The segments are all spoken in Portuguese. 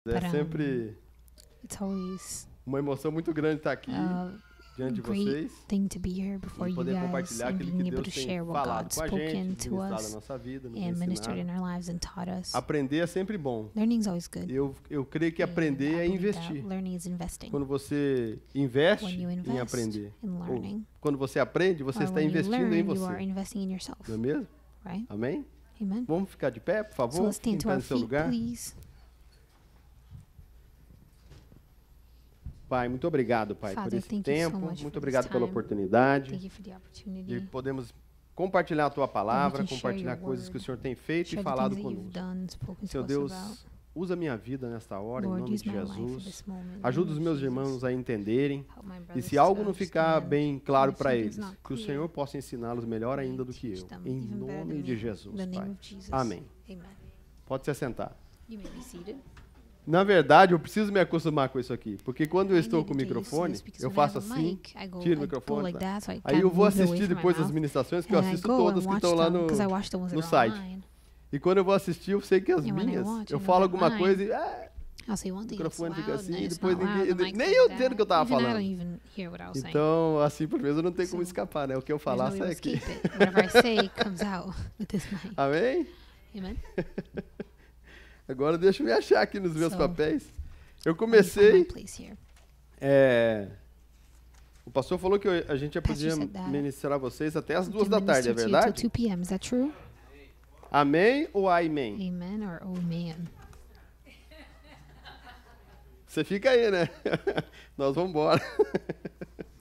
É sempre it's always uma emoção muito grande estar aqui diante de vocês e poder compartilhar aquilo que Deus tem falado com a gente, ministrado na nossa vida, nos ensinado. Aprender é sempre bom. Eu creio que aprender é investir. Quando você investe em aprender, ou quando você aprende, você está investindo em você. Não é mesmo? Amém? Vamos ficar de pé, por favor? Quem está no seu lugar? Pai, muito obrigado, Pai, por esse tempo. Muito obrigado pela oportunidade de podermos compartilhar a Tua palavra, compartilhar coisas que o Senhor tem feito e falado conosco. Senhor Deus, usa a minha vida nesta hora, em nome de Jesus. Ajuda os meus irmãos a entenderem. E se algo não ficar bem claro para eles, que o Senhor possa ensiná-los melhor ainda do que eu. Em nome de Jesus, Pai. Amém. Pode se assentar. Na verdade, eu preciso me acostumar com isso aqui, porque quando eu estou com o microfone, eu faço assim, tiro o microfone, aí eu vou assistir depois as ministrações, que eu assisto todas que estão lá no site. E quando eu vou assistir, eu sei que as minhas, eu falo alguma coisa e o microfone fica assim, e depois nem eu entendo o que eu estava falando. Então, assim, por vezes eu não tenho como escapar, né? O que eu falar sai aqui. Amém? Agora deixa eu me achar aqui nos meus papéis. Eu comecei... o pastor falou que a gente já podia ministrar vocês até as 2 da tarde, é verdade? Amém ou amém? Amen or oh man? Você fica aí, né? Nós vamos embora.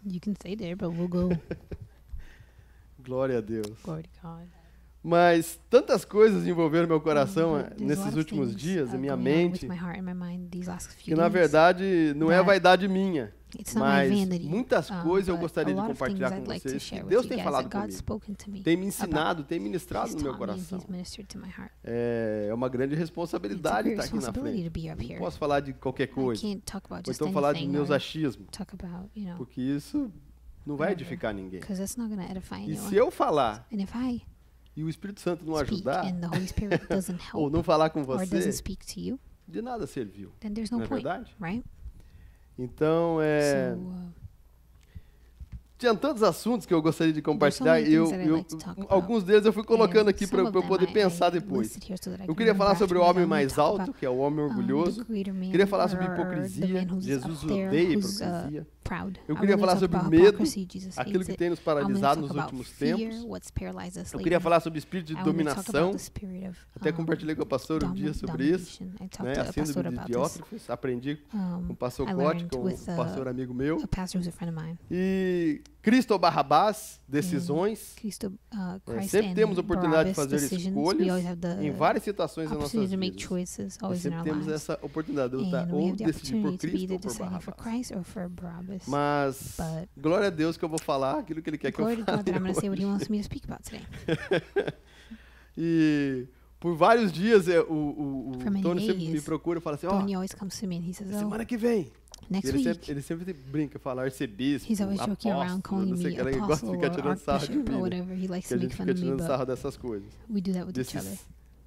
You can stay there, but we'll go. Glória a Deus. Glory to God. Mas tantas coisas envolveram meu coração nesses últimos dias, a minha mente, que na verdade não é vaidade minha, mas muitas coisas eu gostaria de compartilhar com vocês, que Deus tem falado comigo, tem me ensinado, tem ministrado no meu coração. É uma grande responsabilidade estar aqui na frente. Não posso falar de qualquer coisa, ou então falar de meus achismos, porque isso não vai edificar ninguém. E se eu falar e o Espírito Santo não ajudar, ou não falar com você, de nada serviu. Não é verdade? Então, tinha tantos assuntos que eu gostaria de compartilhar e alguns deles eu fui colocando aqui para eu poder pensar depois. Eu queria falar sobre o homem mais alto, que é o homem orgulhoso. Queria falar sobre hipocrisia. Jesus odeia hipocrisia. Eu queria falar sobre medo, aquilo que tem nos paralisado nos últimos tempos. Eu queria falar sobre espírito de dominação. Até compartilhei com o pastor um dia sobre isso, né? A síndrome de Diótrefes. Aprendi com o pastor Cote, com um pastor amigo meu. E Cristo ou Barrabás, decisões. Sempre temos a oportunidade de fazer escolhas em várias situações da nossa vida. Nós sempre temos essa oportunidade de lutar ou decidir por Cristo ou por Barrabás. Mas, glória a Deus que eu vou falar aquilo que Ele quer que eu fale hoje. E por vários dias o Tony sempre me procura e fala assim, semana que vem. Ele sempre brinca, fala arcebispo, apóstolo, não sei o que, ele gosta de ficar tirando sarro de mim, que a gente fica tirando sarro dessas coisas.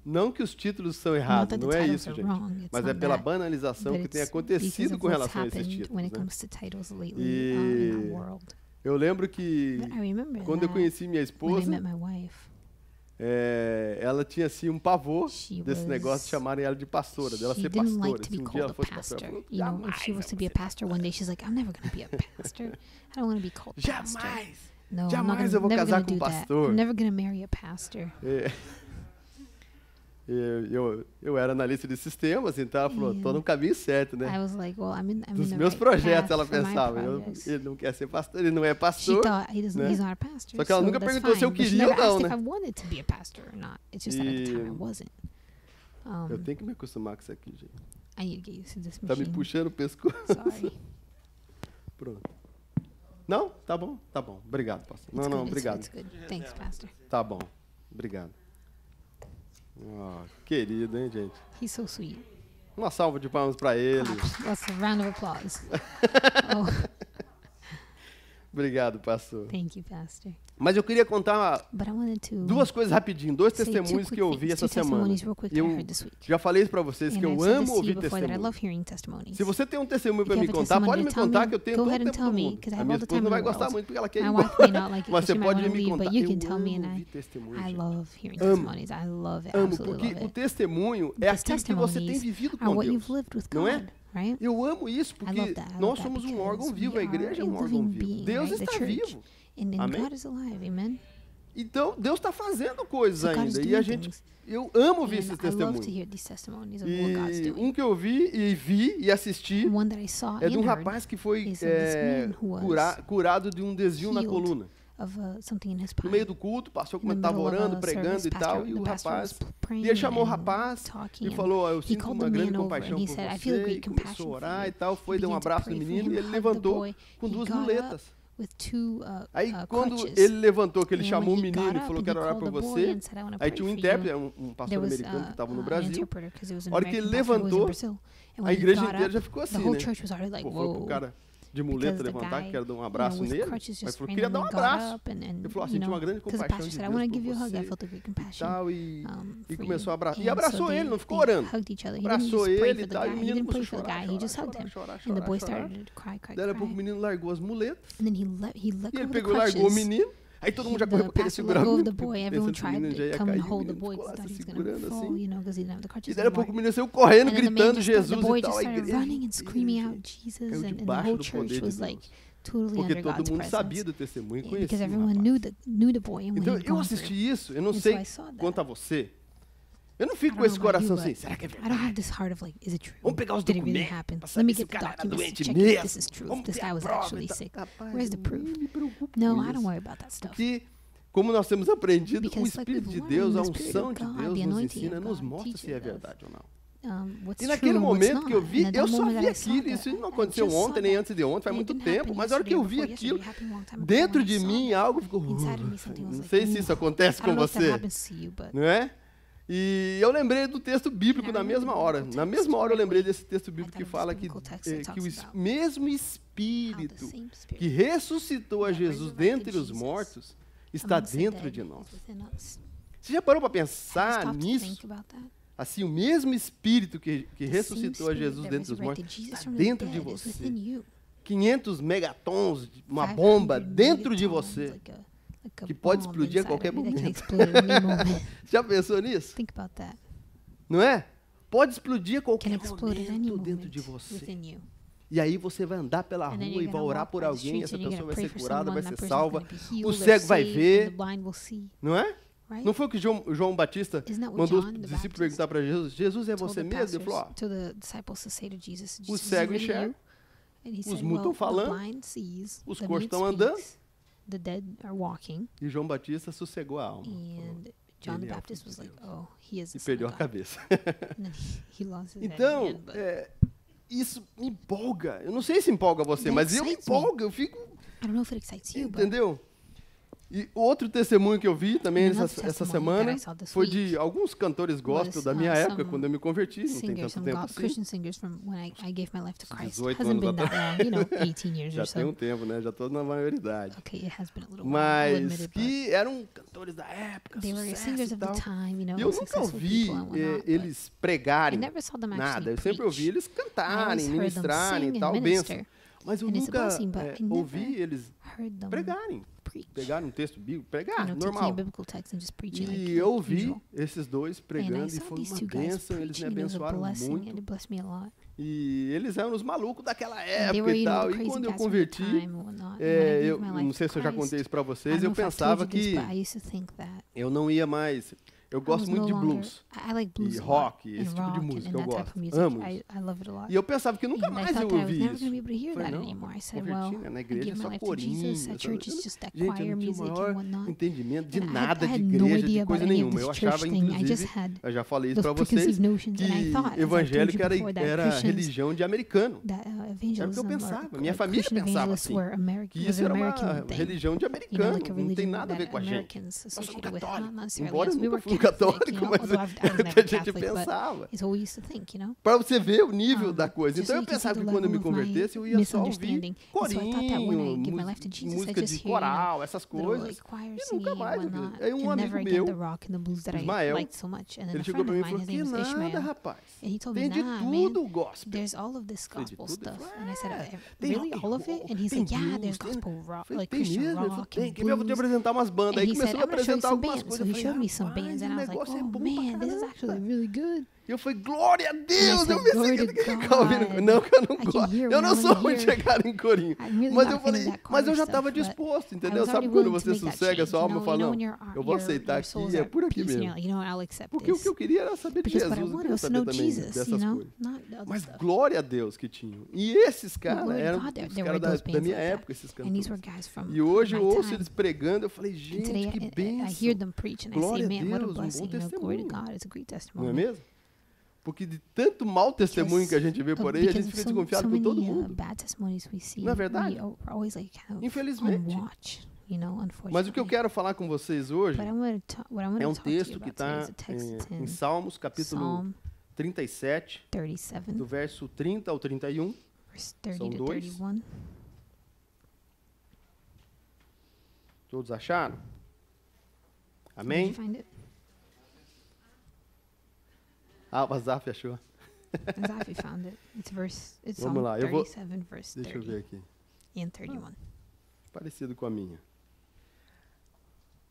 Não que os títulos são errados, não é isso, gente, mas é pela banalização que tem acontecido com relação a esses títulos, né? E eu lembro que quando eu conheci minha esposa, ela tinha assim um pavor desse negócio de chamarem ela de pastora, dela ser pastora. Se um dia ela fosse pastora, ela falou, jamais eu vou casar com um pastor. Eu era analista de sistemas, então ela falou, tô no caminho certo, né? Dos meus projetos, ela pensava, ele não quer ser pastor, ele não é pastor, né? Só que ela nunca perguntou se eu queria ou não, né? Eu tenho que me acostumar com isso aqui, gente. Tá me puxando o pescoço. Pronto. Não? Tá bom, obrigado, pastor. Não, obrigado. Thanks, pastor. Tá bom, obrigado. Oh, querido, hein, gente? He's so sweet. Uma salva de palmas para ele. That's a round of applause. Obrigado, pastor. Thank you, Pastor. Mas eu queria contar duas coisas rapidinho, dois testemunhos que eu ouvi essa semana. Eu já falei isso para vocês, que eu amo ouvir testemunhos. Se você tem um testemunho para me contar, pode me contar, que eu tenho todo o tempo do mundo. A minha esposa não vai gostar muito porque ela quer ir embora. Mas você pode me contar. Eu amo ouvir testemunhos. Amo, porque o testemunho é aquilo que você tem vivido com Deus, não é? Eu amo isso, porque nós somos um órgão vivo, a igreja é um órgão vivo. Deus está vivo. Amém? Então, Deus está fazendo coisas ainda. E eu amo ouvir esses testemunhos. E um que eu vi e assisti é de um rapaz que foi curado de um desvio na coluna. No meio do culto, passou como estava orando, pregando e tal, e o rapaz, e ele chamou o rapaz e falou, eu sinto uma grande compaixão por você, e começou a orar e tal, deu um abraço no menino e ele levantou com 2 muletas. Aí quando ele levantou, que ele chamou o menino e falou que era orar por você, aí tinha um intérprete, um pastor americano que estava no Brasil, a hora que ele levantou, a igreja inteira já ficou assim, né? Foi pro cara de muleta levantar, que quero dar um abraço nele, mas falou que queria dar um abraço. Ele falou assim, tinha uma grande compaixão de Deus por você e tal, e começou a abraçar. E abraçou ele, não ficou orando. Abraçou ele e tal, e o menino começou a chorar. Daí a pouco o menino largou as muletas, e ele pegou e largou o menino. Aí todo mundo já correu para querer segurar o menino, pensando que o menino já ia cair, o menino ficou lá se segurando assim. E daí a pouco o menino saiu correndo, gritando Jesus e tal, a igreja caiu debaixo do poder de Deus. Porque todo mundo sabia do testemunho e conhecia o rapaz. Então eu assisti isso, eu não sei quanto a você. Eu não fico com esse coração assim, será que é verdade? Vamos pegar os documentos, passar esse cara era doente mesmo. Vamos ter a prova e tal. Rapaz, não me preocupo com isso. Porque, como nós temos aprendido, o Espírito de Deus, a unção de Deus nos ensina, nos mostra se é verdade ou não. E naquele momento que eu vi, eu só vi aquilo. Isso não aconteceu ontem, nem antes de ontem, faz muito tempo. Mas a hora que eu vi aquilo, dentro de mim, algo ficou... Não sei se isso acontece com você, não é? E eu lembrei do texto bíblico na mesma hora. Na mesma hora eu lembrei desse texto bíblico que fala que o mesmo Espírito que ressuscitou a Jesus dentre os mortos está dentro de nós. Você já parou para pensar nisso? Assim, o mesmo Espírito que ressuscitou a Jesus dentre os mortos está dentro de você. 500 megatons, uma bomba dentro de você, que pode explodir a qualquer momento. Já pensou nisso? Não é? Pode explodir a qualquer momento dentro de você. E aí você vai andar pela rua e vai orar por alguém, essa pessoa vai ser curada, vai ser salva, o cego vai ver. Não é? Não foi o que João Batista mandou os discípulos perguntar para Jesus, Jesus é você mesmo? Ele falou, o cego enxerga, os mudos estão falando, os coxos estão andando. The dead are walking. E João Batista sossegou a alma. And John the Baptist was like, oh, he is. E perdeu a cabeça. Então, isso me empolga. Eu não sei se empolga você, mas eu me empolgo. Eu fico. I don't know if it excites you, entendeu? E outro testemunho que eu vi também essa semana foi de alguns cantores gospel da minha época, quando eu me converti, não tem tanto tempo assim. 18 anos atrás. Já tem um tempo, né? Já estou na maioridade. Mas que eram cantores da época, sucesso e tal. E eu nunca ouvi eles pregarem nada. Eu sempre ouvi eles cantarem, ministrarem e tal, bênção. Mas eu nunca ouvi eles pregarem. Pegaram um texto bíblico, pregar, normal. E eu ouvi esses dois pregando e foi uma bênção, eles me abençoaram muito. E eles eram os malucos daquela época e tal. E quando eu converti, eu não sei se eu já contei isso para vocês, eu pensava que eu não ia mais... Eu gosto muito de blues e rock, esse tipo de música eu gosto, amo isso. E eu pensava que nunca mais eu ouvi isso. Falei, não, converti, né? Na igreja é só corinho. Gente, eu não tinha o maior entendimento de nada de igreja, de coisa nenhuma. Eu achava, inclusive, eu já falei isso para vocês, que evangélico era religião de americano. Era o que eu pensava, minha família pensava assim, que isso era uma religião de americano, não tem nada a ver com a gente. Nós somos católicos, embora eu nunca fui católico, mas é o que a gente pensava. Para você ver o nível da coisa. Então eu pensava que quando eu me convertesse, eu ia só ouvir corinho, música de coral, essas coisas. E nunca mais. Aí um amigo meu, Ismael, ele chegou para mim e falou, que nada, rapaz. Tem de tudo o gospel. There's all of this gospel stuff. And I said, really, all of it? And he's like, yeah, there's gospel rock, like Christian rock and blues. Eu vou te apresentar umas bandas. Aí começou a apresentar algumas coisas. So he showed me some bands, and I was like, oh man, this is actually really good. E eu falei, glória a Deus! Eu pensei que ficava ouvindo. Não, que eu não gosto. Eu não sou muito chegado em corinho. Mas eu falei, mas eu já estava disposto, entendeu? Sabe quando você sossega a sua alma e fala, não, eu vou aceitar aqui, é por aqui mesmo. Porque o que eu queria era saber de Jesus. Eu queria saber também dessas coisas. Mas glória a Deus que tinham. E esses caras eram os caras da minha época, esses cantores. E hoje eu ouço eles pregando, eu falei, gente, que bênção. Glória a Deus, um bom testemunho. Não é mesmo? Porque de tanto mau testemunho que a gente vê por aí, a gente fica desconfiado com todo mundo. Não é verdade? Infelizmente. Mas o que eu quero falar com vocês hoje é um texto que está em Salmos, capítulo 37, do verso 30 ao 31. São 2. Todos acharam? Amém? Ah, o Azaf achou. Azaf found it. It's Vamos lá, eu vou. 37, verse 30. Deixa eu ver aqui. And 31. Parecido com a minha.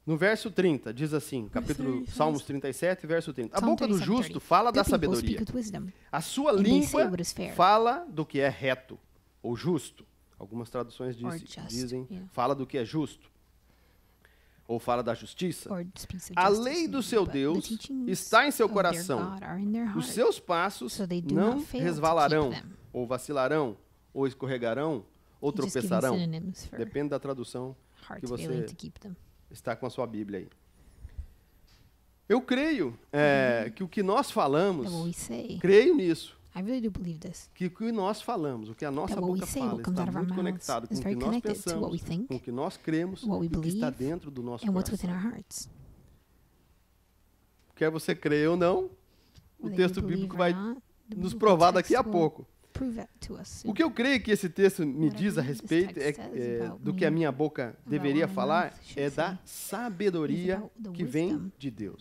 No verso 30, diz assim, capítulo Salmos 37, verso 30. A boca do justo fala da sabedoria. A sua língua fala do que é reto ou justo. Algumas traduções dizem fala do que é justo. Ou fala da justiça. A lei do seu Deus está em seu coração. Os seus passos não resvalarão, ou vacilarão, ou escorregarão, ou tropeçarão. Depende da tradução que você está com a sua Bíblia aí. Eu creio que o que nós falamos, creio nisso. I really do believe this. Que o que nós falamos, o que a nossa boca fala, está muito conectado com o que nós pensamos, com o que nós cremos, e o que está dentro do nosso coração. Quer você crer ou não, o texto bíblico vai nos provar daqui a pouco. O que eu creio que esse texto me diz a respeito do que a minha boca deveria falar é da sabedoria que vem de Deus.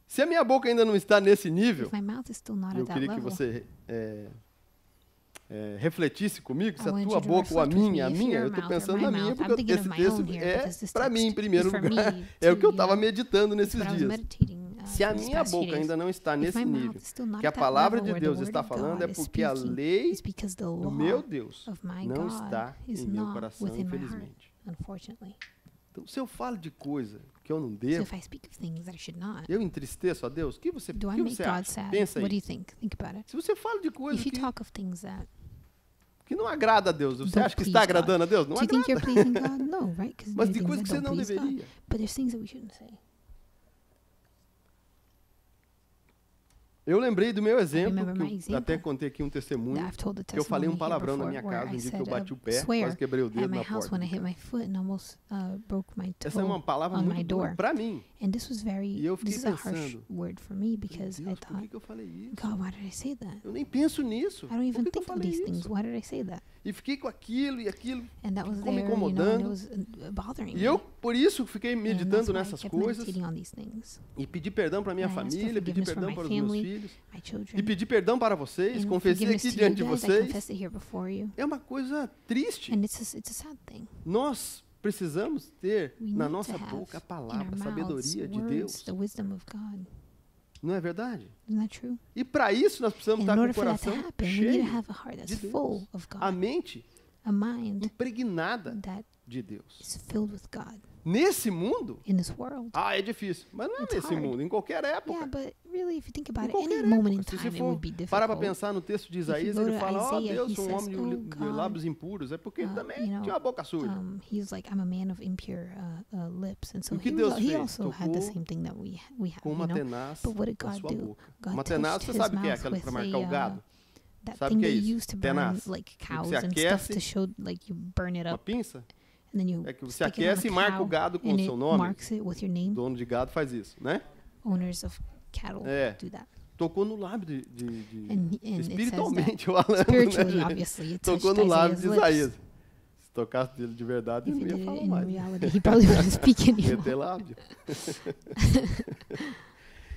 Se a minha boca ainda não está nesse nível, eu queria que você refletisse comigo, se a tua boca ou a minha, eu estou pensando na minha, porque esse texto é para mim, em primeiro lugar, é o que eu estava meditando nesses dias. Se a minha boca ainda não está nesse nível, que a palavra de Deus está falando, é porque a lei do meu Deus não está em meu coração, infelizmente. Então, se eu falo de coisa que eu não devo, eu entristeço a Deus? O que você acha? Pensa aí. Se você fala de coisas que não agrada a Deus, você acha que está agradando a Deus? Não agrada. Mas de coisas que você não deveria. Eu lembrei do meu exemplo, que eu até contei aqui um testemunho, que eu falei um palavrão na minha casa, um dia que eu bati o pé, quase quebrei o dedo na porta. Essa é uma palavra muito dura para mim. E eu fiquei pensando, Deus, por que eu falei isso? Eu nem penso nisso. Por que eu falei isso? E fiquei com aquilo e aquilo, ficou me incomodando. E eu, por isso, fiquei meditando nessas coisas. E pedi perdão para minha família, pedi perdão para os meus filhos. E pedi perdão para vocês, confessei aqui diante de vocês. É uma coisa triste. Nós precisamos ter na nossa boca a palavra, a sabedoria de Deus. Não é verdade? E para isso nós precisamos estar com o coração cheio de Deus. A mente impregnada de Deus. Nesse mundo, é difícil. Mas não é nesse mundo, em qualquer época. Se você for parar para pensar no texto de Isaías, ele fala, Deus, sou um homem de lábios impuros. É porque ele também tinha uma boca suja. O que Deus fez? Tocou com uma tenaz na sua boca. Uma tenaz, você sabe o que é aquela para marcar o gado? Sabe o que é isso? Tenaz. Você aquece uma pinça É que você aquece e marca o gado com o seu nome. O dono de gado faz isso, né? Owners of cattle do that. Tocou no lábio espiritualmente falando, spiritually, né, obviously, tocou no lábio de Isaías. Se tocasse dele de verdade, ele não ia falar mais. He probably wouldn't speak anymore. Ia ter lábio.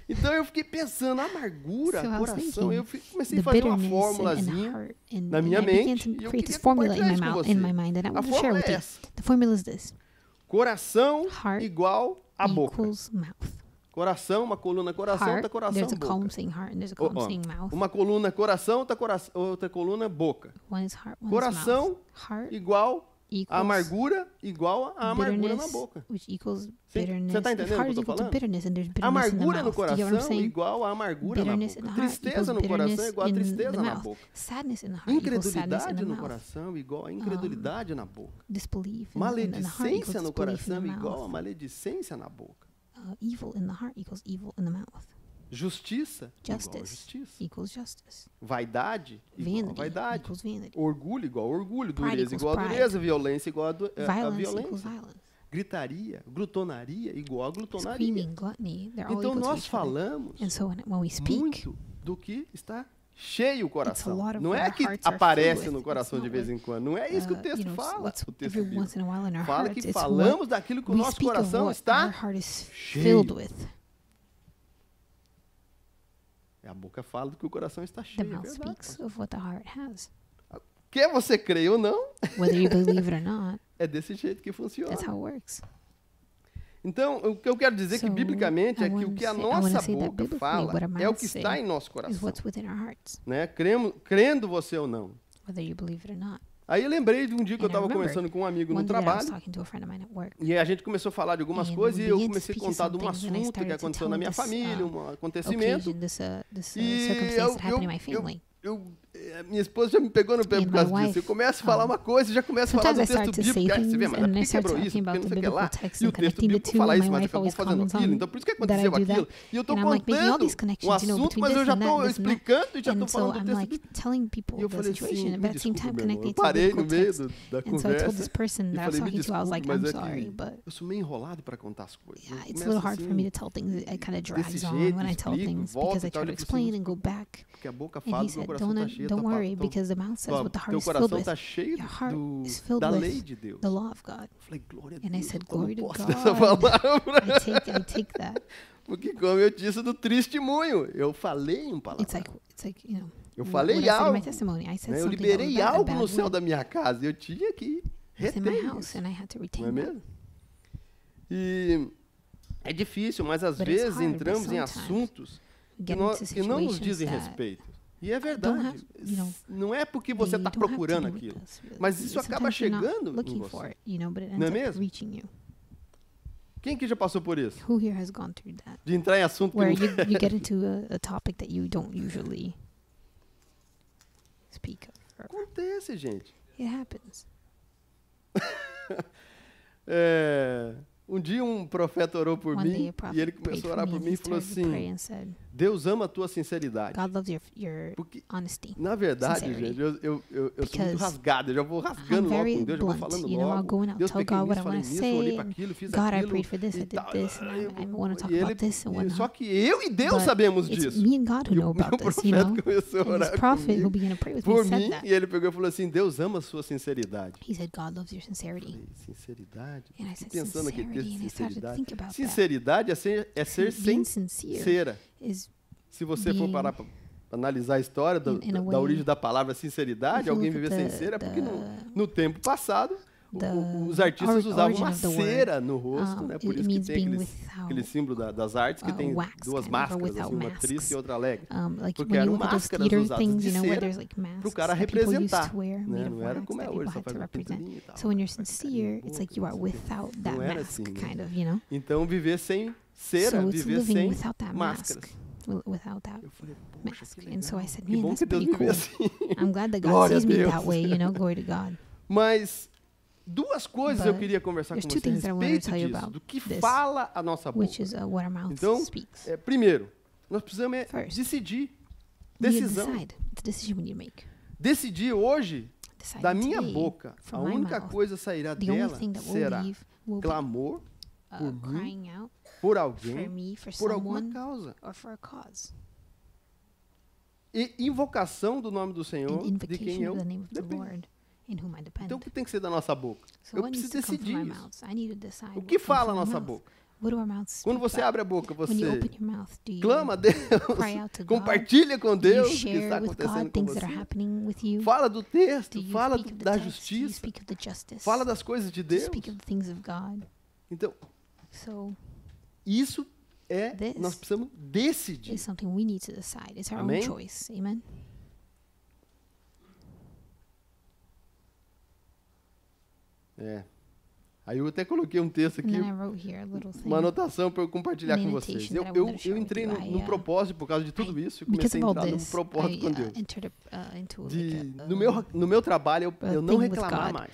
Então eu fiquei pensando, amargura, coração. Eu comecei a fazer uma formulazinha na minha mente e eu queria compartilhar isso com você. A fórmula é essa. The formula is this. Coração igual a boca. Coração, uma coluna coração, coração, boca. Uma coluna coração, outra coluna boca. Coração igual a amargura, igual a amargura na boca. Você está entendendo o que eu estou falando? Amargura no coração igual a amargura na boca. Tristeza no coração igual a tristeza na boca. Incredulidade no coração igual a incredulidade na boca. Maledicência no coração igual a maledicência na boca. Evil in the heart equals evil in the mouth. Justiça equals justice. Vaidade igual a vaidade. Equals vanity. Orgulho igual a orgulho. Dureza igual a dureza. Violência igual a violência. Gritaria, glutonaria igual a glutonaria. Screaming, gluttony, they're all então equal nós falamos when we speak, muito do que está cheio o coração. Não é que aparece no coração de vez em quando. Não é isso que o texto fala. O texto fala que falamos daquilo que o nosso coração está cheio. A boca fala do que o coração está cheio. The mouth speaks of what the heart has. Quer você creia ou não, whether you believe it or not, é desse jeito que funciona. That's how it works. Então, o que eu quero dizer que biblicamente é que o que a nossa boca fala é o que está em nosso coração. Né? Crendo você ou não. Aí eu lembrei de um dia que eu estava conversando com um amigo no trabalho e a gente começou a falar de algumas coisas e eu comecei a contar de um assunto que aconteceu na minha família, um acontecimento. Minha esposa já me pegou no pé por causa disso. Eu começo a falar uma coisa e já começo a falar do texto bíblico. Você vê, mas por que quebrou isso? Porque não sei o que lá. E o texto bíblico fala isso, mas acabou fazendo aquilo. Então por isso que aconteceu aquilo. E eu estou contando um assunto, mas eu já estou explicando e já estou falando do texto bíblico. E eu falei assim, me desculpa, meu irmão. Eu parei no meio da conversa e falei, me desculpa, mas é que eu sou meio enrolado para contar as coisas. It's a little hard for me to tell things. It kind of drags on when I tell things because I try to explain and go back. Porque a boca fala do meu coração está cheio. Don't worry, because the mouth says what the heart is filled with. Your heart is filled with the law of God. And I said, glory to God. I take that. Porque como eu disse do testemunho, eu falei palavra. It's like, you know, eu falei algo. Eu liberei algo no céu da minha casa. Eu tinha que reter isso. Não é mesmo? E é difícil, mas às vezes entramos em assuntos que não nos dizem respeito. E é verdade. Não é porque você está procurando aquilo. Mas isso acaba chegando em você. Não é mesmo? Quem que já passou por isso? De entrar em assunto where you get into a topic that you don't usually speak of. Acontece, gente. It happens. Um dia um profeta orou por mim e ele começou a orar por mim e falou assim, Deus ama a tua sinceridade. God loves your honesty. Na verdade, gente, eu sou muito rasgado, eu já vou rasgando logo com Deus, já vou falando logo. Deus peguei nisso, falei nisso, orei para aquilo, fiz God, aquilo. I prayed for this, I did this, and I want to talk about this and whatnot. Só que eu e Deus sabemos disso. Me and God who know about this, you know. Começou a orar prophet who began to pray with me said that. E ele pegou e falou assim, Deus ama a sua sinceridade. He said, God loves your sincerity. Sinceridade? And I said, pensando aqui, sincerity. Sinceridade é ser sincera. Se você for parar para analisar a história da origem da palavra sinceridade, alguém viver sincero é porque no tempo passado os artistas usavam uma cera no rosto, né? Por isso que tem aquele símbolo das artes que tem duas máscaras, assim, uma triste e outra alegre. Porque eram máscaras usadas de cera para o cara representar, né? Não era como é hoje, só faz uma pinturinha e tal. So when you're sincere, it's like you are without that mask, kind of, you know? Então viver sem cera, viver sem máscaras. Without that mask. And so I said, man, that's pretty cool. I'm glad that God sees me that way, you know, glory to God. Mas duas coisas eu queria conversar com você a respeito disso, do que fala a nossa boca. Então, primeiro, nós precisamos decidir. Decisão. Decidir hoje da minha boca, a única coisa sairá dela será clamor por mim, por alguém, por alguma causa. E invocação do nome do Senhor, de quem eu dependo. Então, o que tem que ser da nossa boca? Eu preciso decidir isso. O que fala a nossa boca? Quando você abre a boca, você clama a Deus, compartilha com Deus o que está acontecendo com você, fala do texto, fala da justiça, fala das coisas de Deus. Então, isso nós precisamos decidir. Amém? Aí eu até coloquei um texto aqui, uma anotação para eu compartilhar com vocês. Eu entrei no propósito por causa de tudo isso, e comecei a entrar no propósito com Deus. No meu trabalho, eu não reclamar mais.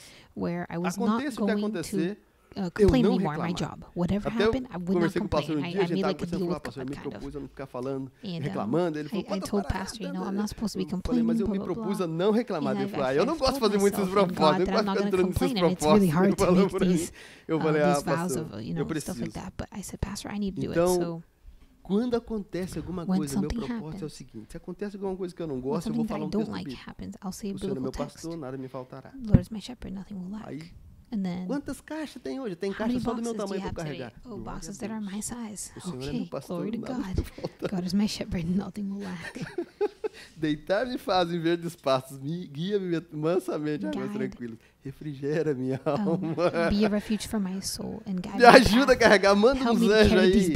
Aconteça o que acontecer, complain anymore my job. Whatever happened, I would not complain. I made like a deal with God. Me propus a não ficar falando, reclamando. Ele falou, I told pastor, I'm not supposed to be complaining. Mas eu me propus a não reclamar. Ele falou, eu não gosto de fazer muitos propósitos. Eu gosto de ficar entrando nesses propósitos. Eu falei, pastor, eu preciso. Então, quando acontece alguma coisa, meu propósito é o seguinte: se acontece alguma coisa que eu não gosto, eu vou falar um texto bíblico. O Senhor é meu pastor, nada me faltará. Aí, quantas caixas tem hoje? Tem caixa só do meu tamanho para carregar. Oh, boxes that are my size. O Senhor é meu pastor, glory to God. God is my shepherd, nothing will lack. Deitar-me faz em verdes pastos, guia-me mansamente, águas tranquilas. Refrigera minha alma. Be a refuge for my soul and guide me ajuda a carregar, manda uns anjos aí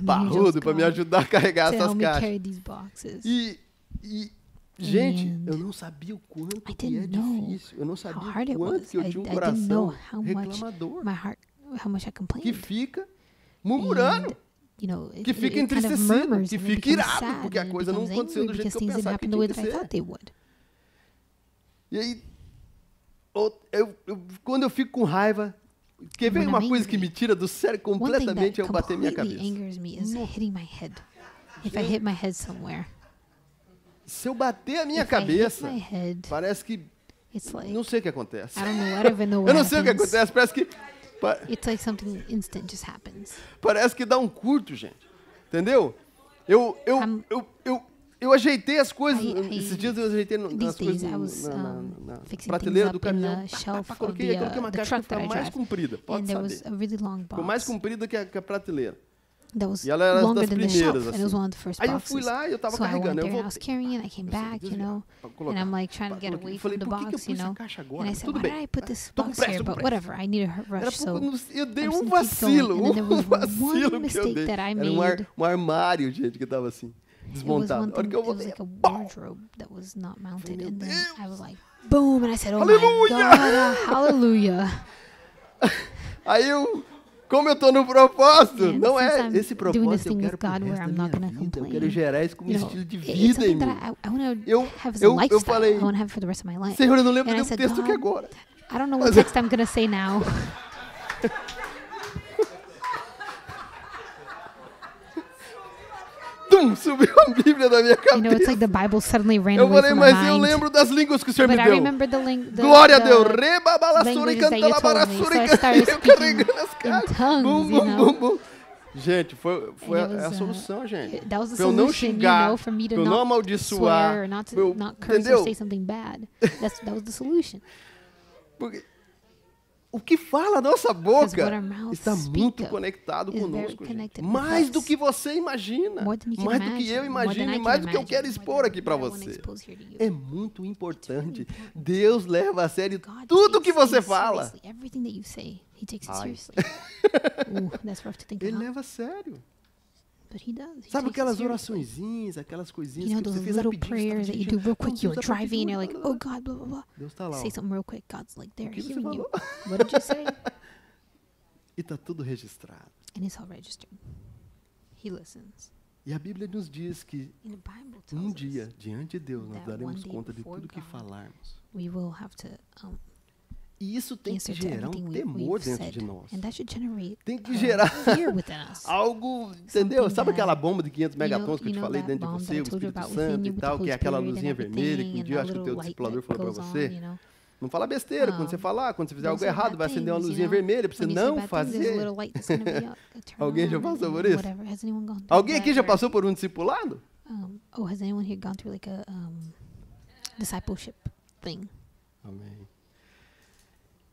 parrudo para me ajudar a carregar essas caixas. Gente, eu não sabia o quanto que é difícil. Eu não sabia o quanto que eu tinha um coração reclamador. Que fica murmurando. Que fica entristecido. Que fica irado. Porque a coisa não aconteceu do jeito que eu pensava que tinha que ser. E aí, quando eu fico com raiva, quer ver uma coisa que me tira do sério completamente, é eu bater minha cabeça. Se eu bater a minha cabeça, parece que... não sei o que acontece. Eu não sei o que acontece, parece que... Parece que dá um curto, gente. Entendeu? Eu ajeitei as coisas... esses dias eu ajeitei as coisas na prateleira do caminhão. Coloquei uma caixa que ficava mais comprida, pode saber. Ficou mais comprida que a prateleira. E ela era das primeiras, assim. Aí eu fui lá e eu tava carregando. Eu voltei. And I'm like trying to get away from the box, And I said, why did I put this box here? But whatever, I need a rush, so eu dei um vacilo que eu dei. Era um armário, gente, que tava assim, desmontado. It was like a wardrobe that was not mounted, and then I was like, boom, and I said, oh my God, hallelujah. Aí como eu estou no propósito, não é esse propósito, eu quero pro resto da minha vida, eu quero gerar isso como estilo de vida em mim. Eu falei, Senhor, eu não lembro do texto aqui agora. I don't know what text I'm going to say now. Subiu a Bíblia da minha cabeça. It's like the Bible suddenly ran away from my mas mind. Eu lembro das línguas que o Senhor me deu. Glória a Deus. Reba, balassura e canta, labarassura e canta. Eu carregando as caixas. Bum, bum, bum, bum. Gente, foi a solução, gente. That was the pra eu não solution, xingar, for me to pra eu não amaldiçoar. Swear, not curse entendeu? or say something bad. That was the solution. Porque o que fala a nossa boca está muito conectado conosco, gente. Mais do que você imagina, mais do que eu imagino e mais do que eu quero expor aqui para você. É muito importante. Deus leva a sério tudo que você fala. Ele leva a sério. Sabe aquelas oraçõezinhas, aquelas coisinhas que você fez rapidinho, prayers that you do real quick. You're driving and you're like, oh God, blah, blah, blah. Deus tá lá. Say something real quick. God's like, there, hearing you. What did you say? E tá tudo registrado. And it's all registered. He listens. E a Bíblia nos diz que um dia, diante de Deus, nós daremos conta de tudo que falarmos. We will have to e isso tem que gerar um temor dentro de nós. Tem que gerar algo, entendeu? Sabe aquela bomba de 500 megatons que eu te falei dentro de você, o Espírito Santo e tal, que é aquela luzinha vermelha, que um dia eu acho que o teu discipulador falou para você? Não fala besteira. Quando você falar, quando você fizer algo errado, vai acender uma luzinha vermelha para você não fazer. Alguém já passou por isso? Alguém aqui já passou por um discipulado? Has anyone here gone through like a discipleship thing? Amém.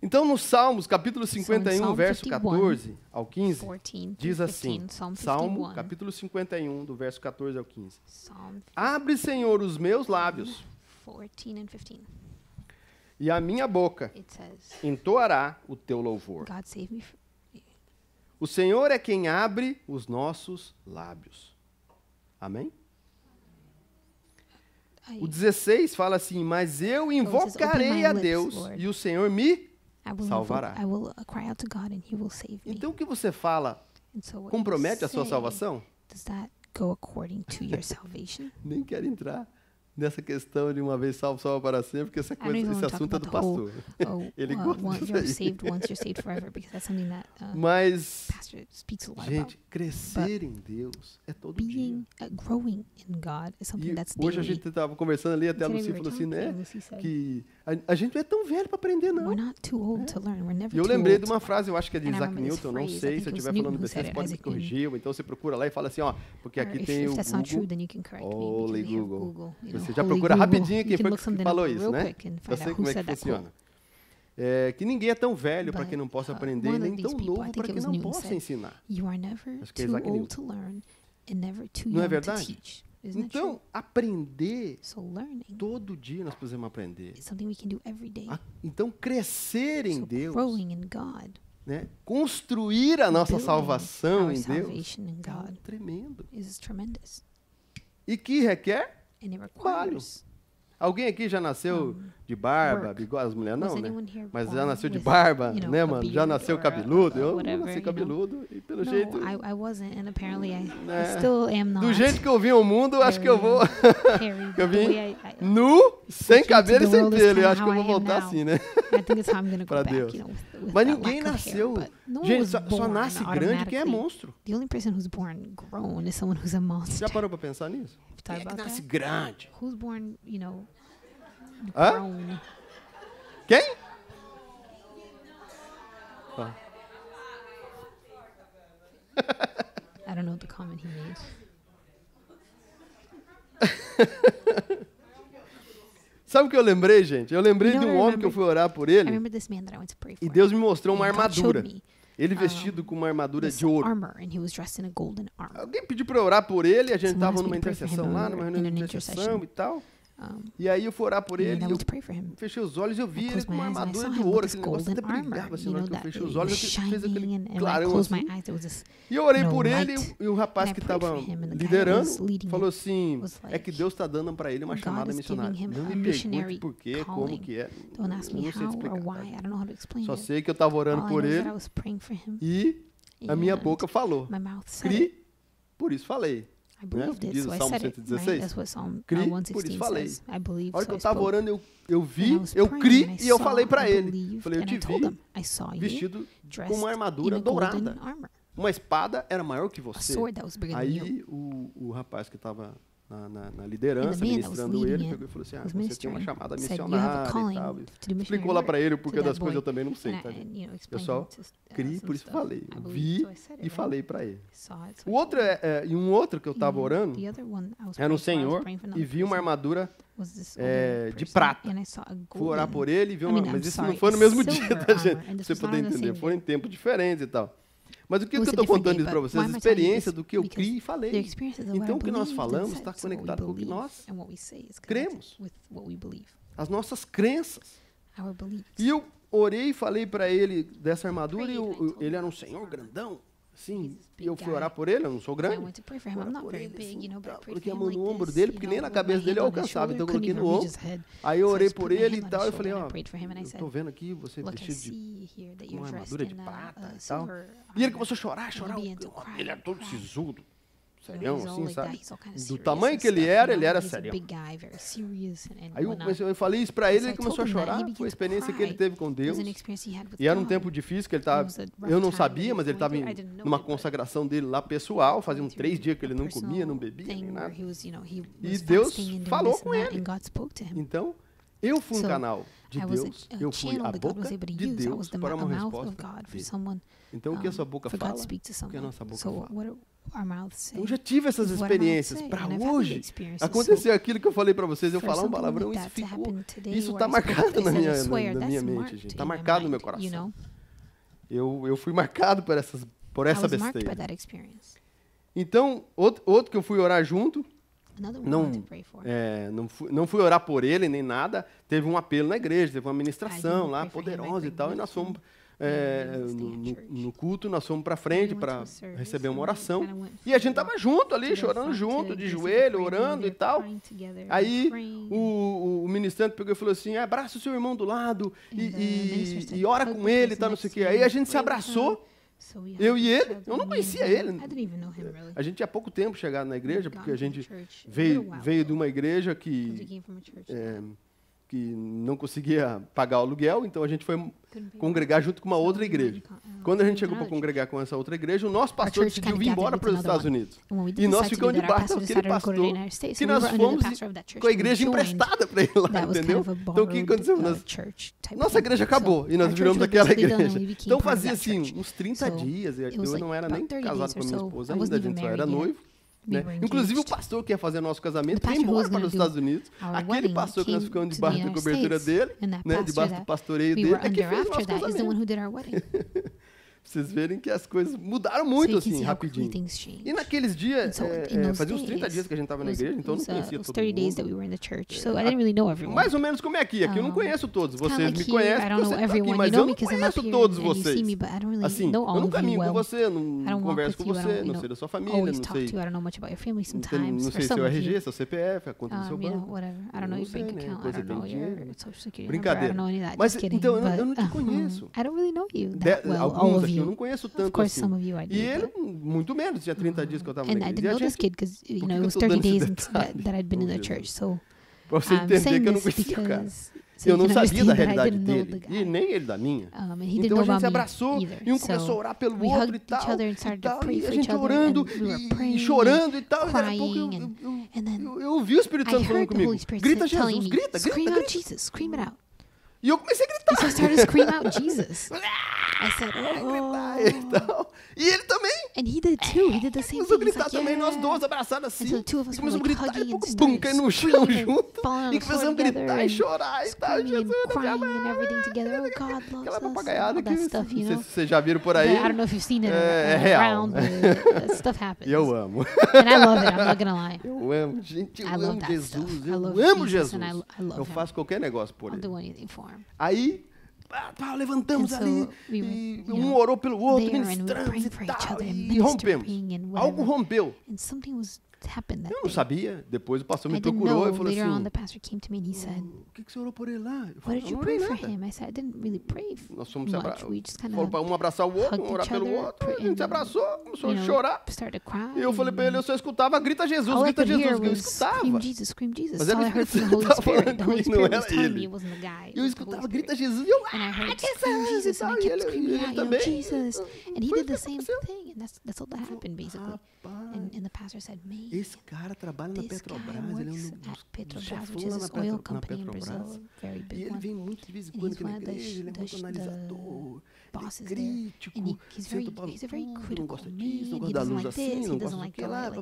Então, no Salmos, capítulo 51, verso 14 ao 15, diz assim, Salmo, capítulo 51, do verso 14 ao 15. Abre, Senhor, os meus lábios, e a minha boca entoará o teu louvor. O Senhor é quem abre os nossos lábios. Amém? O 16 fala assim, mas eu invocarei a Deus e o Senhor me salvará. Então o que você fala compromete a sua salvação? Nem quero entrar nessa questão de uma vez salvo, salvo para sempre, porque esse assunto é do pastor. Ele gosta disso aí. Mas, gente, crescer em Deus é todo dia. E hoje a gente estava conversando ali, até a Lucy falou assim, né? Que a gente não é tão velho para aprender, não. E eu lembrei de uma frase, eu acho que é de Isaac Newton, não sei, se eu estiver falando besteira, você pode me corrigir, ou então você procura lá e fala assim, ó, porque aqui tem o Google. Olha, Google. Você já procura rapidinho quem foi que falou isso, né? Eu sei como é que funciona. Que ninguém é tão velho para quem não possa aprender, nem tão novo para quem não possa ensinar. Acho que é Isaac Newton. Não é verdade? Então, aprender, todo dia nós podemos aprender. Então, crescer em Deus, né? Construir a nossa salvação em Deus, é algo tremendo. E que requer trabalho. Alguém aqui já nasceu de barba, bigode? As mulheres não, né? Mas já nasceu de barba, né, mano? Já nasceu cabeludo? Eu não nasci cabeludo e pelo jeito... Do jeito que eu vim ao mundo, acho que eu vou... eu vim nu, sem cabelo e sem pelo. Eu acho que eu vou voltar assim, né? Para Deus. Mas ninguém nasceu... Gente, só nasce grande quem é monstro. Já parou para pensar nisso? Quem é que nasce grande? Hã? Quem? I don't know the comment he made. Sabe o que eu lembrei, gente? Eu lembrei de um homem que eu fui orar por ele. E Deus me mostrou uma armadura. Ele vestido com uma armadura de ouro. Alguém pediu para eu orar por ele, a gente estava numa intercessão lá, numa reunião de intercessão e tal. E aí eu fui orar por ele, eu fechei os olhos e eu vi ele com uma armadura de ouro, aquele negócio até brilhava assim, na hora que eu fechei os olhos, eu fiz aquele clarão assim. E eu orei por ele e o rapaz que estava liderando falou assim, é que Deus está dando para ele uma chamada missionária. Não me pergunte por quê, como que é, eu não sei explicar. Só sei que eu estava orando por ele e a minha boca falou, crie, por isso falei. Né? Diz o Salmo 116. Crie, por isso falei. A hora que eu estava orando, eu vi, eu criei e eu falei para ele. Falei, eu te vi vestido com uma armadura dourada. Uma espada era maior que você. Aí o rapaz que estava na liderança, ministrando ele, pegou e falou assim, você tem uma chamada missionária e tal. Explicou lá para ele o porquê das coisas, eu também não sei. Tá? Pessoal, criei, por isso falei. Vi e falei para ele. O outro e um outro que eu estava orando era um senhor e vi uma armadura de prata. Fui orar por ele e vi uma... Mas isso não foi no mesmo dia, tá, gente? Pra você poder entender. Foram em tempos diferentes e tal. Mas o que eu estou contando isso para vocês? A experiência do que eu criei e falei. Então, o que nós falamos está conectado com o que nós cremos. As nossas crenças. E eu orei e falei para ele dessa armadura e ele era um senhor grandão. Sim, e eu fui orar por ele, eu não sou grande. Coloquei a mão no ombro dele, porque nem na cabeça dele eu alcançava, então eu coloquei no ombro. Aí eu orei por ele e tal, eu falei, ó, eu tô vendo aqui você vestido com uma armadura de prata e tal. E ele começou a chorar, ele era todo sisudo. Serião, assim, sabe? Do tamanho que ele era serião. Aí eu falei isso pra ele começou a chorar. Foi a experiência que ele teve com Deus. E era um tempo difícil que ele estava... Eu não sabia, mas ele estava numa consagração dele lá pessoal. Faziam 3 dias que ele não comia, não bebia, nem nada. E Deus falou com ele. Então, Eu fui um canal de Deus, eu fui a boca de Deus para uma resposta dele. Então, o que a sua boca fala, o que a nossa boca fala. Eu já tive essas experiências. Para hoje, aconteceu aquilo que eu falei para vocês, eu falar um palavrão, isso está marcado na minha mente, gente. Está marcado no meu coração. Eu fui marcado por essa besteira. Então, outro que eu fui orar junto, não fui orar por ele nem nada, teve um apelo na igreja, teve uma ministração lá, poderosa e tal, e nós fomos no culto, nós fomos para frente para receber uma oração, e a gente estava junto ali, chorando junto, de joelho, orando e tal. Aí o ministrante pegou e falou assim, abraça o seu irmão do lado e ora com ele e tal, não sei o que. Aí a gente se abraçou, eu e ele, eu não conhecia ele. A gente tinha pouco tempo chegado na igreja, porque a gente veio de uma igreja que não conseguia pagar o aluguel, então a gente foi congregar junto com uma outra igreja. Quando a gente chegou para congregar com essa outra igreja, o nosso pastor decidiu vir embora para os Estados Unidos. E nós ficamos debaixo daquele pastor que nós fomos com a igreja emprestada para ele lá, entendeu? Então o que aconteceu? Nossa igreja acabou e nós viramos aquela igreja. Então fazia assim, uns 30 dias, eu não era nem casado com a minha esposa ainda, a gente só era noivo. Né? Inclusive o pastor que ia fazer nosso casamento foi embora para os Estados Unidos. Aquele pastor que nós ficamos debaixo da cobertura dele, né? Debaixo do pastoreio dele, é que fez o nosso casamento. Vocês verem que as coisas mudaram muito assim, rapidinho. E naqueles dias, fazia uns 30 dias que a gente estava na igreja, então eu não conhecia todo mundo. Mais ou menos como é aqui. Aqui eu não conheço todos. Vocês me conhecem, mas eu não conheço todos vocês. Assim, eu não caminho com você, não converso com você, não sei da sua família, não sei seu RG, seu CPF, a conta do seu banco. Não sei, né? Coisa tem dinheiro. Brincadeira. Mas, então, eu não te conheço. Alguns aqui eu não conheço tanto assim. E ele, muito menos, tinha 30 dias que eu estava na igreja. And I didn't know this kid because, you know, it was 30 days that I'd been in the church. So, para você entender que eu não conhecia o cara. Eu não sabia da realidade dele, e nem ele da minha. Então a gente se abraçou, e um começou a orar pelo outro e tal, e a gente orando, e chorando e tal, e daí a pouco eu ouvi o Espírito Santo falando comigo, grita Jesus, grita, grita. E eu comecei a gritar. So I started to scream out Jesus. I said, oh. E ele também. And he did too. He did the same thing. Começou a gritar também, nós dois abraçados assim. E começamos a gritar, e pouco bum, caiu no chão junto. E começamos a gritar e chorar e tal. Jesus, aquela papagaiada que vocês já viram por aí. I don't know if you've seen it real. That stuff happens. E eu amo. And I love it, I'm not gonna lie. Eu amo, gente, eu amo Jesus. Eu amo Jesus. Eu faço qualquer negócio por ele. I'll do anything for him. Aí, levantamos ali, e um orou pelo outro, ministramos e tal, e rompemos. Algo rompeu. Eu não sabia. Depois o pastor me procurou e falou assim, o que você orou por ele lá? Eu falei, não orei nada. Nós fomos um abraçar o outro, um orar pelo outro, a gente se abraçou, começou a chorar. E eu falei pra ele, eu só escutava, grita Jesus, grita Jesus. Eu escutava. Mas era o Espírito estava falando comigo, não era ele. E eu escutava, grita Jesus, e eu, Jesus, e tal, e ele também. And he did the same thing, and that's all that happened, basically. And the pastor said, "Man, esse cara trabalha na Petrobras, ele é um chefão lá na Petrobras. E ele vem muito de vez em quando aqui na igreja, ele é muito analisador, ele é crítico, não gosta disso, não gosta da luz assim, não gosta daquilo lá.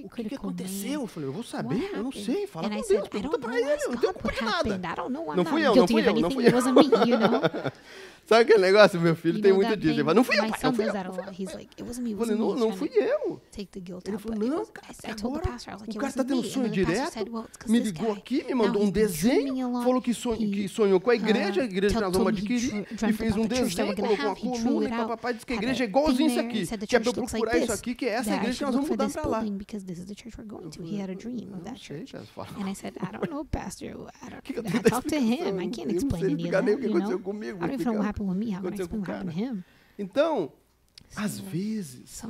O que aconteceu? Eu falei, eu vou saber, eu não sei, fala com Deus, pergunta pra ele, eu não tenho culpa de nada. Não fui eu. Sabe aquele negócio? Meu filho tem muito disso. Ele fala, não fui eu, pai, não fui eu. Eu falei, não fui eu. Ele falou, não, cara, agora o cara tá tendo um sonho direto, me ligou aqui, me mandou um desenho, falou que sonhou com a igreja que nós vamos adquirir, e fez um desenho, colocou uma coluna, e papai disse que a igreja é igualzinho isso aqui, que é pra eu procurar isso aqui, que é essa igreja que nós vamos mudar pra lá. And I said, I don't know, pastor. I talked to him. I can't explain any of that, you know? I don't even know what happened with me. How can I explain what happened to him? Então, às vezes,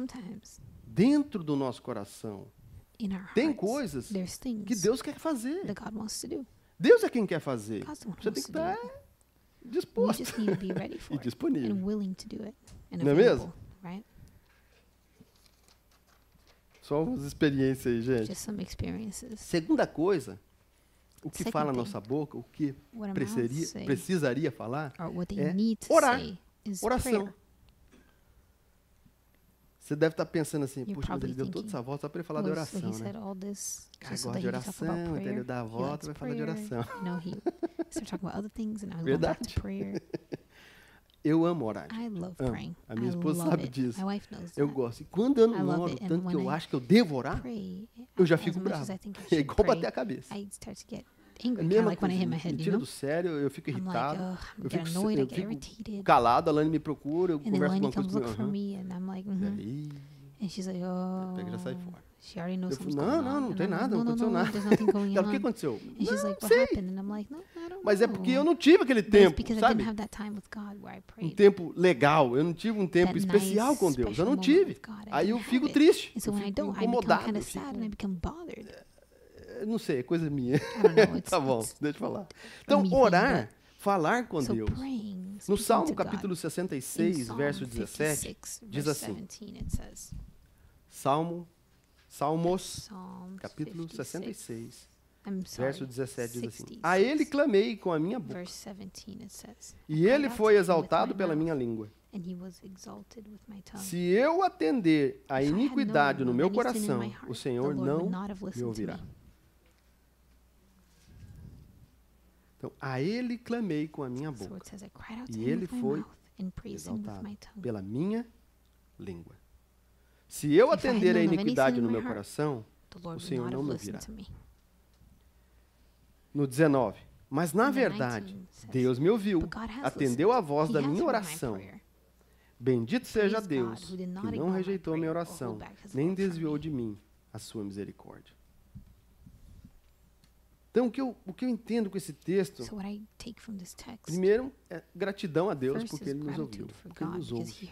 dentro do nosso coração, tem coisas que Deus quer fazer. Deus é quem quer fazer. Você tem que estar disposto e disponível. Não é mesmo? Só umas experiências aí, gente. Segunda coisa o que fala a nossa boca, o que precisaria falar, é orar. Oração. Você deve estar pensando assim, puxa, mas ele deu toda essa volta só para ele falar de oração, né? Cara, gosta de oração, então ele dá a volta e vai falar de oração. Verdade. Eu amo orar. Amo. A minha esposa sabe disso. Eu gosto. E quando eu não oro tanto que eu acho que eu devo orar, eu já fico bravo. É igual bater a cabeça. Mesmo me tira do sério, eu fico irritado. Eu fico calado, a Lani me procura, eu converso com uma coisa. And she's like, oh. Pega e já sai fora. She already knows something's going on. Não tem nada, não aconteceu nada. There's nothing going on. O que aconteceu? And she's like, what happened? And I'm like, no, I don't know. Mas é porque eu não tive aquele tempo, sabe? I didn't have that time with God where I prayed. Um tempo legal. Eu não tive um tempo especial com Deus. Eu não tive. Aí eu fico triste. Eu fico incomodado. Não sei, é coisa minha. Tá bom, deixa eu falar. Então, orar, falar com Deus. No Salmo capítulo 66, verso 17, diz assim. Salmos, capítulo 66, verso 17 diz assim: a ele clamei com a minha boca, e ele foi exaltado pela minha língua. Se eu atender a iniquidade no meu coração, o Senhor não me ouvirá. Então, a ele clamei com a minha boca, e ele foi exaltado pela minha língua. Se eu atender a iniquidade no meu coração, o Senhor não me ouvirá. No 19, mas na verdade, Deus me ouviu, atendeu a voz da minha oração. Bendito seja Deus, que não rejeitou minha oração, nem desviou de mim a sua misericórdia. Então, o que eu entendo com esse texto, primeiro, é gratidão a Deus porque Ele nos ouviu, porque Ele nos ouve.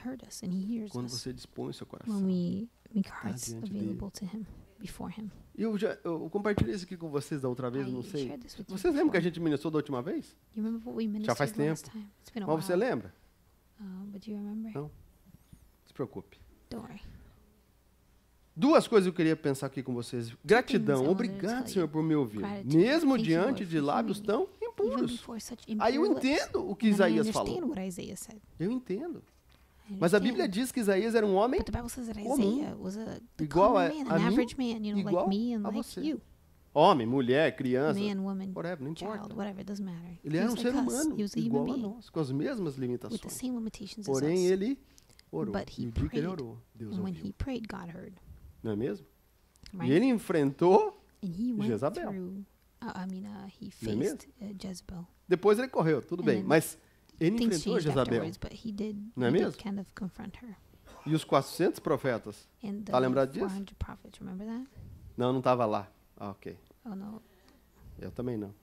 Quando você dispõe o seu coração, eu compartilhei isso aqui com vocês da outra vez, não sei. Vocês lembram que a gente ministrou da última vez? Já faz tempo. Mas você lembra? Não? Se preocupe. Duas coisas eu queria pensar aqui com vocês. Gratidão. Obrigado, Senhor, por me ouvir. Mesmo diante de lábios tão impuros. Aí eu entendo o que Isaías falou. Eu entendo. Mas a Bíblia diz que Isaías era um homem comum. Igual a mim, igual a você. Homem, mulher, criança, whatever, não importa. Ele era um ser humano, igual a nós, com as mesmas limitações. Porém, ele orou. E o dia que ele orou, Deus ouviu. Não é mesmo? Right? E ele enfrentou Jezabel. Não é mesmo? Depois ele correu, tudo bem. Mas ele enfrentou Jezabel. Não é mesmo? E os 400 profetas? Está lembrado disso? Não estava lá. Ah, ok. Eu também não.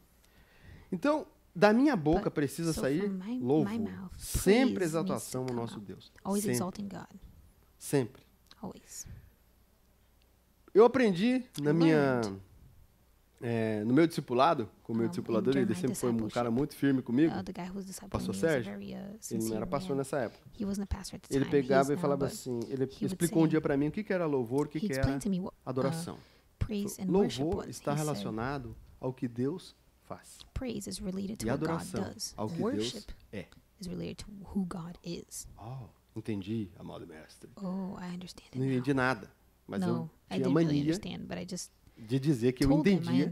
Então, da minha boca precisa sair louvor. Sempre exaltação ao nosso Deus. Sempre. Eu aprendi no meu discipulado, com o meu discipulador, ele sempre foi um cara muito firme comigo, pastor Sérgio, ele não era pastor nessa época. Ele pegava e falava assim, ele explicou um dia para mim o que era louvor, o que era adoração. Louvor está relacionado ao que Deus faz. E adoração ao que Deus é. Oh, entendi, amado mestre. Não entendi nada. Mas eu tinha mania de dizer que eu entendia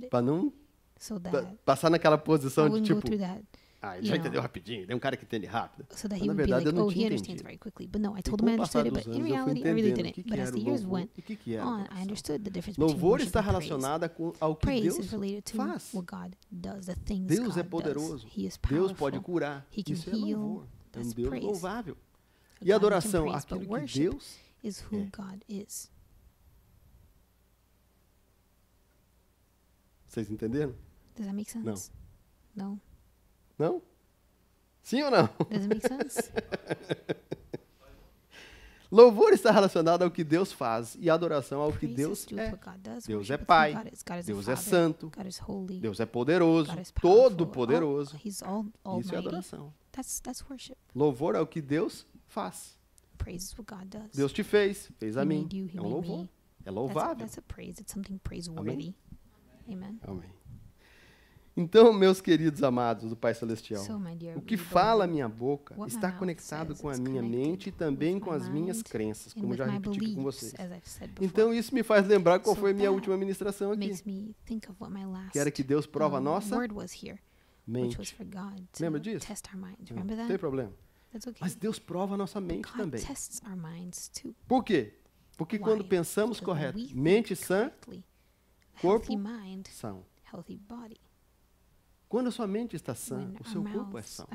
para não passar naquela posição de tipo, ele já entendeu rapidinho, tem um cara que entende rápido. Mas, na verdade, eu não tinha entendido. E com o passar dos anos, eu fui entendendo o que era louvor e o que era adoração. Louvor está relacionado ao que Deus faz. Deus é poderoso. Deus pode curar. Isso é louvor. É um Deus louvável. E adoração, aquilo que Deus is who God is. Vocês entenderam? Does that make sense? Não. Não? Sim ou não? Does it make sense? Louvor está relacionado ao que Deus faz e adoração ao que Deus é. Deus é Pai, Deus é Santo, Deus é poderoso, todo-poderoso. Isso é adoração. Louvor é o que Deus faz. Deus te fez a mim. É um louvor. É louvável. Amém? Amém. Então, meus queridos amados do Pai Celestial, o que fala a minha boca está conectado com a minha mente e também com as minhas crenças, como já repeti com vocês. Então, isso me faz lembrar qual foi a minha última ministração aqui, que era que Deus prova a nossa mente. Lembra disso? Não tem problema. Mas Deus prova a nossa mente também. Por quê? Porque quando pensamos correto, mente sã, corpo são. Quando a sua mente está sã, o seu corpo é são.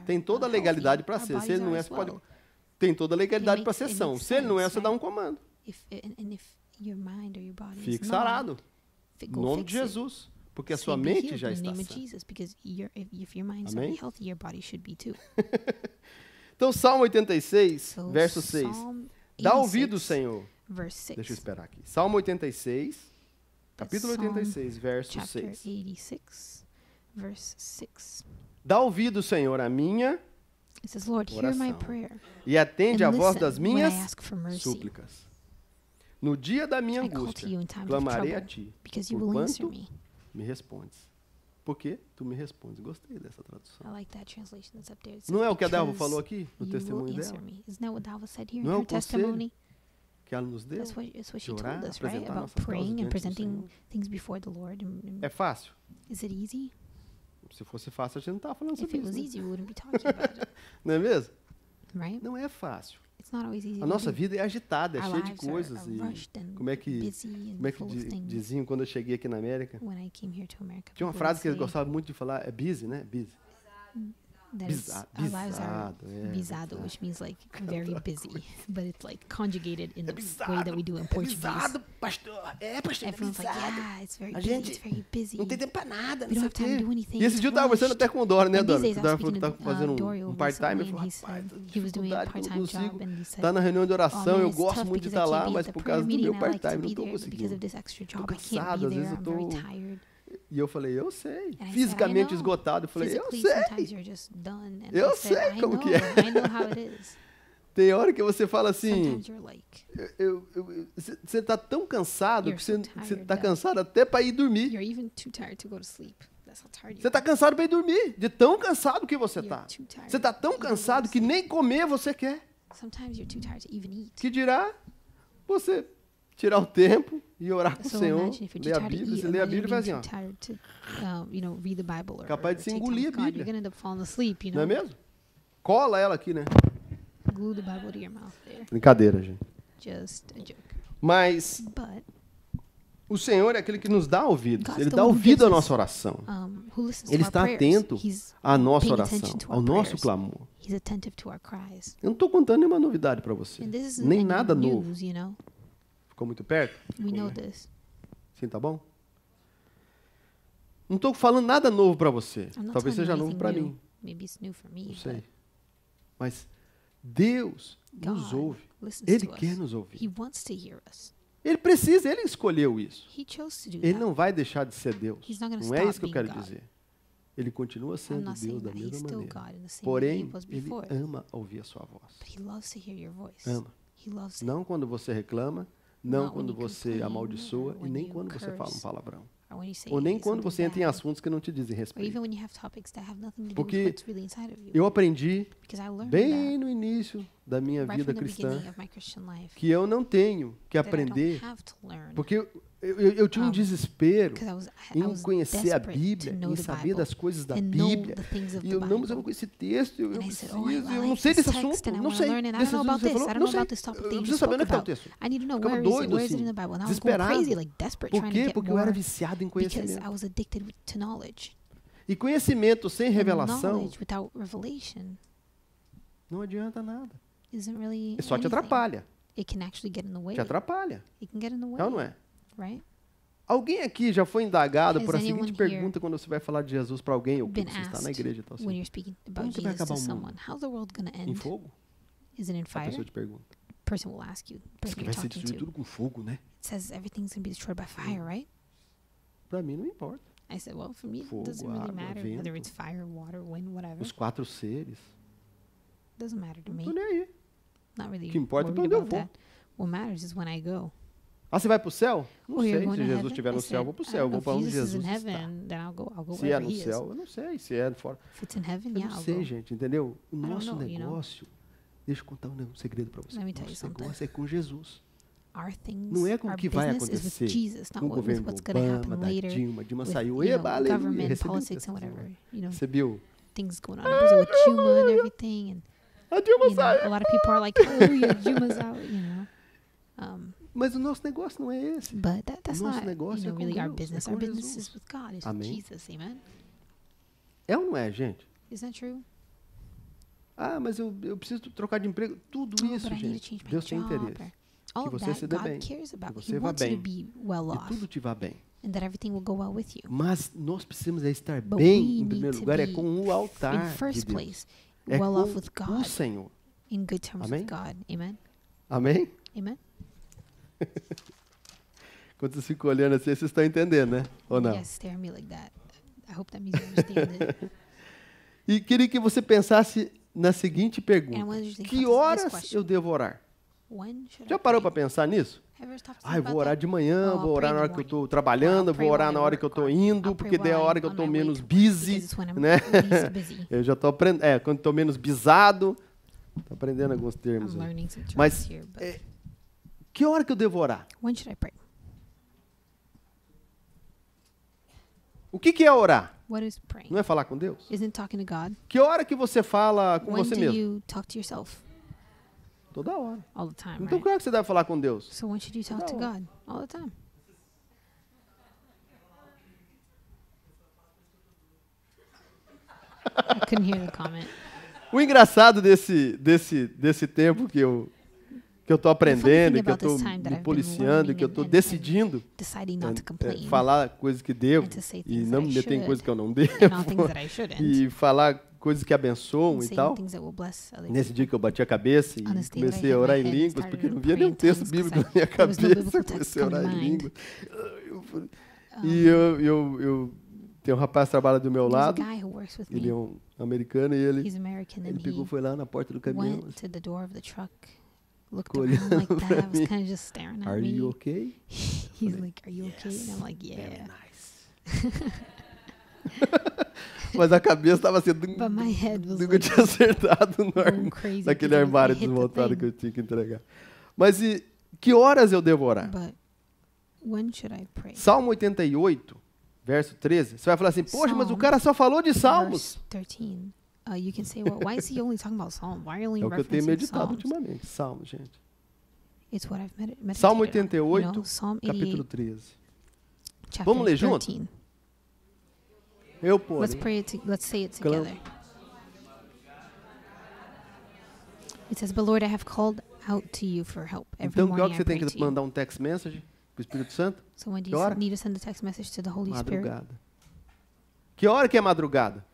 Tem toda a legalidade para ser. Se ele não é, você pode... Tem toda a legalidade para ser são. Se ele não é, você dá um comando. Fique sarado. Em nome de Jesus. Porque a sua mente já está sã. Amém? Então, Salmo 86, verso 6. Dá ouvido, Senhor. Deixa eu esperar aqui. Salmo 86, capítulo 86, verso 6. Dá ouvido, Senhor, a minha oração e atende a voz das minhas súplicas. No dia da minha angústia, clamarei a Ti, porquanto me respondes. Por quê? Tu me respondes. Gostei dessa tradução. Não é o que a Dalva falou aqui, no testemunho dela? Não é o conselho que ela nos deu? De orar, apresentar nossas causas diante do Senhor. É fácil? Se fosse fácil, a gente não estava falando sobre isso. Não é mesmo? Não é fácil. A nossa vida é agitada, é cheia de coisas. Como é que diziam quando eu cheguei aqui na América? Tinha uma frase que eles gostavam muito de falar, é busy, né? Busy. Bizado, which means like very busy, but it's like conjugated in the way that we do in Portuguese. Bizado, pastor. Pastor, everyone's like, yeah, it's very busy, it's very busy. Não tem tempo para nada, we don't have time to do anything. E esse dia eu estava conversando até com o Dora, né, Dora? O Dora falou que estava fazendo um part-time. Ele falou, he was doing a part-time job, and he said, tá na reunião de oração, eu gosto muito de estar lá, mas por causa do meu part-time não estou conseguindo. Estou cansado, às vezes eu estou... E eu falei, eu sei. Fisicamente esgotado. Eu falei, eu sei. Eu sei como que é. Tem hora que você fala assim, você está tão cansado que você está cansado até para ir dormir. Você está cansado para ir dormir, de tão cansado que você está. Você está tão cansado que nem comer você quer. Que dirá você tirar o tempo e orar com o Senhor, ler a Bíblia. Você lê a Bíblia e faz assim, ó. Capaz de se engolir a Bíblia. Não é mesmo? Cola ela aqui, né? Brincadeira, gente. Mas o Senhor é aquele que nos dá ouvidos. Ele dá ouvido à nossa oração. Ele está atento à nossa oração, ao nosso clamor. Eu não estou contando nenhuma novidade para você. Nem nada novo. Ficou muito perto? Sim, tá bom? Não estou falando nada novo para você. Talvez seja novo para mim. Não sei. Mas Deus nos ouve. Ele quer nos ouvir. Ele precisa, ele escolheu isso. Ele não vai deixar de ser Deus. Não é isso que eu quero dizer. Ele continua sendo Deus da mesma maneira. Porém, ele ama ouvir a sua voz. Ama. Não quando você reclama, não quando você amaldiçoa e nem quando você fala um palavrão. Ou nem quando você entra em assuntos que não te dizem respeito. Porque eu aprendi bem no início da minha vida cristã que eu não tenho que aprender, porque eu tinha um desespero em conhecer a Bíblia, em saber das coisas da Bíblia. E eu não conheço esse texto, eu não sei desse assunto, não sei. Desse assunto que você falou, não sei. Eu preciso saber onde está o texto. Ficava doido assim, desesperado. Por quê? Porque eu era viciado em conhecimento. E conhecimento sem revelação não adianta nada. Só te atrapalha. Te atrapalha. É ou não é? Alguém aqui já foi indagado por a seguinte pergunta quando você vai falar de Jesus para alguém ou quando você está na igreja? Então, assim, como que vai acabar o mundo? Em fogo? A pessoa te pergunta. Diz que vai ser destruído tudo com fogo, né? Para mim não importa. Fogo, água, vento, os 4 seres. Doesn't matter to me. Não tô nem aí. Not really. O que importa é para onde eu vou. What matters is when I go. Ah, você vai para o céu? Não sei. Se Jesus estiver no céu, eu vou para o céu. Eu vou para onde Jesus está. Se é no céu, eu não sei. Se é fora, eu não sei, gente, entendeu? O nosso negócio... Deixa eu contar um segredo para você. Nosso negócio é com Jesus. Não é com o que vai acontecer. Com o governo Obama, da Dilma saiu. Eba, aleluia, recebeu. Things going on in Brazil with Dilma and everything. And, a Dilma saiu. A lot of people are like, hallelujah, Dilma's out, you know. Mas o nosso negócio não é esse. But that's not really our business. Our business is with God. It's with Jesus. Amen. É ou não é, gente? Is that true? Ah, mas eu preciso trocar de emprego. Tudo isso, gente. Deus tem interesse. Que você se dê bem. Que você vá bem. Que tudo te vá bem. And that everything will go well with you. Mas nós precisamos estar bem, em primeiro lugar, é com o altar de Deus. É com o Senhor. In good terms with God. Amen. Amém? Amen. Quando vocês ficam olhando assim, vocês estão entendendo, né? Ou não? Yes, stare at me like that. I hope that means you understand it. E queria que você pensasse na seguinte pergunta. Que horas eu devo orar? Já parou para pensar nisso? Eu vou orar de manhã, vou orar na hora que eu estou trabalhando, vou orar na hora que eu estou indo, porque daí é a hora que eu estou menos busy, né? Eu já estou aprendendo, quando estou menos bisado, estou aprendendo alguns termos aí. Mas, que hora que eu devo orar? O que é orar? Não é falar com Deus? Que hora que você fala com você mesmo? Toda hora. All the time, então, claro que você deve falar com Deus. So when should you talk to God? All the time. I couldn't hear the comment. O engraçado desse tempo que eu estou aprendendo, que eu estou me policiando, que eu estou decidindo falar coisas que devo e não me meter em coisas que eu não devo e falar coisas que abençoam e tal. Nesse dia que eu bati a cabeça e comecei a orar em línguas, porque não via nenhum texto bíblico na minha cabeça, comecei a orar em línguas. E eu tenho um rapaz que trabalha do meu lado, ele é um americano, e ele pegou, foi lá na porta do caminhão, looked around like that. I was kind of just staring at me. Are you okay? He's like, are you okay? And I'm like, yeah. Very nice. Mas a cabeça estava assim, nunca tinha acertado naquele armário desmontado que eu tinha que entregar. Mas que horas eu devo orar? Salmo 88, verso 13. Você vai falar assim, poxa, mas o cara só falou de Salmos. 13. You can say, well, why is he only talking about Psalms? Why are you only referencing Psalms? É o que eu tenho meditado ultimamente, Salmos, gente. It's what I've meditated Salmo 88, capítulo 13. Vamos ler junto? Eu posso. Let's say it together. It says, but Lord, I have called out to you for help. Então, que hora que você tem que mandar um text message para o Espírito Santo? So when do you need to send a text message to the Holy Spirit? Madrugada. Que hora que é madrugada?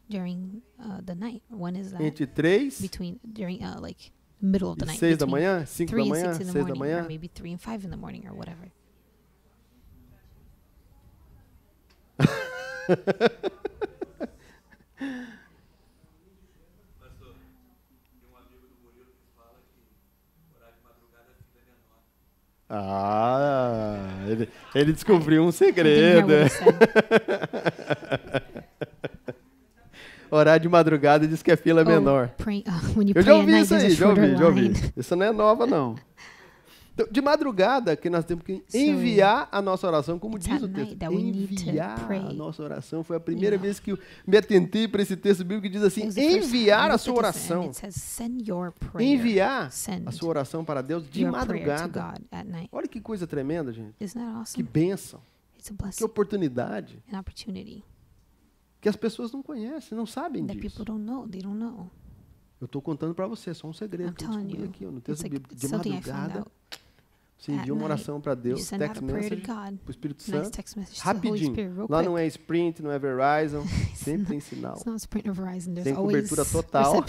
During the night. When is that? Entre 3 during like middle of the night. 6 da manhã, 5 da manhã, 6 da manhã. Or maybe 3 and 5 in the morning or whatever. Ele descobriu um segredo. Orar de madrugada diz que é fila menor. Eu já ouvi isso aí, já ouvi. Isso não é nova, não. Então, de madrugada, que nós temos que enviar a nossa oração, como diz o texto. Enviar a nossa oração. Foi a primeira vez que eu me atentei para esse texto bíblico que diz assim, enviar a sua oração. Enviar a sua oração para Deus de madrugada. Olha que coisa tremenda, gente. Que bênção. Que oportunidade. Que as pessoas não conhecem, não sabem disso. Eu estou contando para você, só um segredo que eu descobri aqui no texto bíblico. De madrugada, você envia uma oração para Deus, text message para o Espírito Santo, rapidinho. Lá não é Sprint, não é Verizon, sempre tem sinal. Tem cobertura total.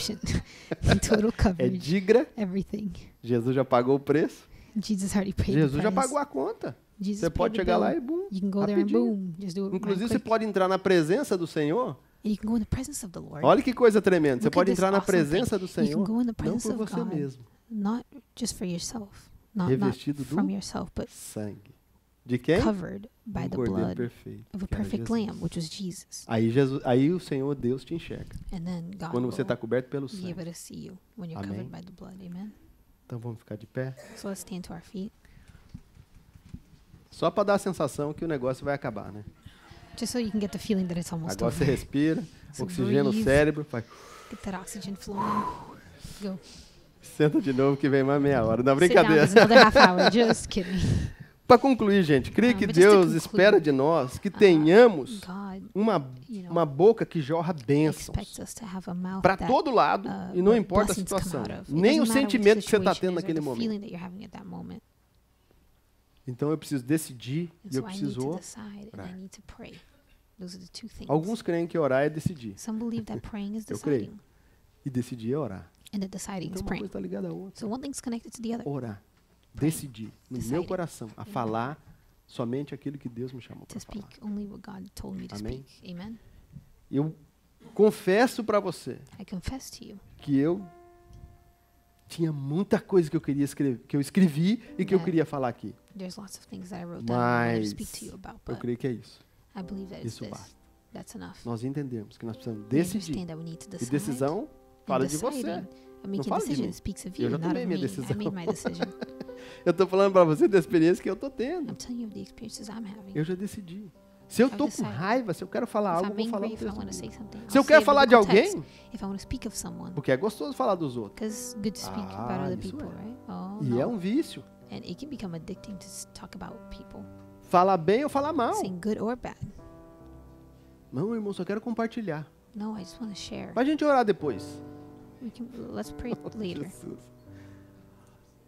É Digra. Jesus já pagou o preço. Jesus já pagou a conta. Você pode chegar lá e boom, rapidinho. Inclusive, você pode entrar na presença do Senhor. Olha que coisa tremenda. Você pode entrar na presença do Senhor, não por você mesmo, revestido do sangue. De quem? Covered by the blood perfeito, of a perfect lamb, which was Jesus. Aí o Senhor Deus te enxerga. And then God quando você está coberto pelo sangue. Be able to see you when you're covered by the blood. Amen. Então vamos ficar de pé. So let's stand to our feet. Só para dar a sensação que o negócio vai acabar, né? Just so you can get the feeling that it's almost Agora over. você respira, so oxigena o cérebro, faz. Get that oxygen flowing. Go. Senta de novo que vem mais meia hora. Não, brincadeira. Just kidding. Para concluir, gente, creio que Deus espera de nós que tenhamos uma boca que jorra bênçãos para todo lado e não importa a situação, nem o sentimento que você está tendo naquele momento. Então eu preciso decidir e eu preciso orar. Alguns creem que orar é decidir. Eu creio. E decidir é orar. Então uma coisa está ligada à outra. Orar. Decidir no meu coração a falar somente aquilo que Deus me chamou para falar. Amém? Eu confesso para você que eu tinha muita coisa que eu queria escrever, que eu escrevi e que eu queria falar aqui. Mas eu creio que é isso. Isso basta. Nós entendemos que nós precisamos decidir. E decisão fala de você. Não fala de mim. Eu já tomei minha decisão. Eu estou falando para você da experiência que eu estou tendo. Eu já decidi. Se eu estou com raiva, se eu quero falar algo, eu vou falar do texto. Se eu quero falar de alguém, porque é gostoso falar dos outros. E é um vício. Falar bem ou falar mal. Não, irmão, só quero compartilhar. Para a gente orar depois. Let's pray later.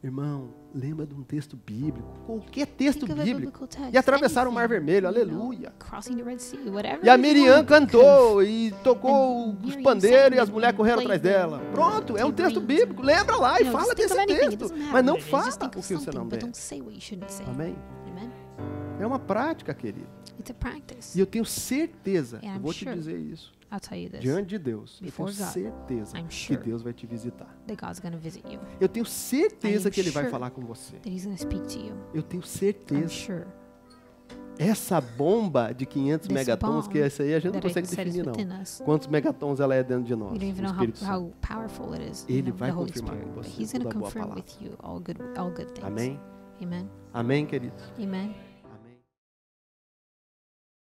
Irmão, lembra de um texto bíblico, qualquer texto bíblico, e atravessaram o Mar Vermelho, aleluia. E a Miriam cantou e tocou os pandeiros e as mulheres correram atrás dela. Pronto, é um texto bíblico, lembra lá e fala desse texto, mas não fala o que você não deve. Amém? É uma prática, querido. E eu tenho certeza, eu vou te dizer isso, diante de Deus, eu tenho certeza que Deus vai te visitar. Eu tenho certeza que Ele vai falar com você. Eu tenho certeza. Essa bomba de 500 megatons, que essa aí a gente não consegue definir não. Quantos megatons ela é dentro de nós? Ele vai confirmar com você toda a boa palavra. Amém? Amém, queridos? Amen.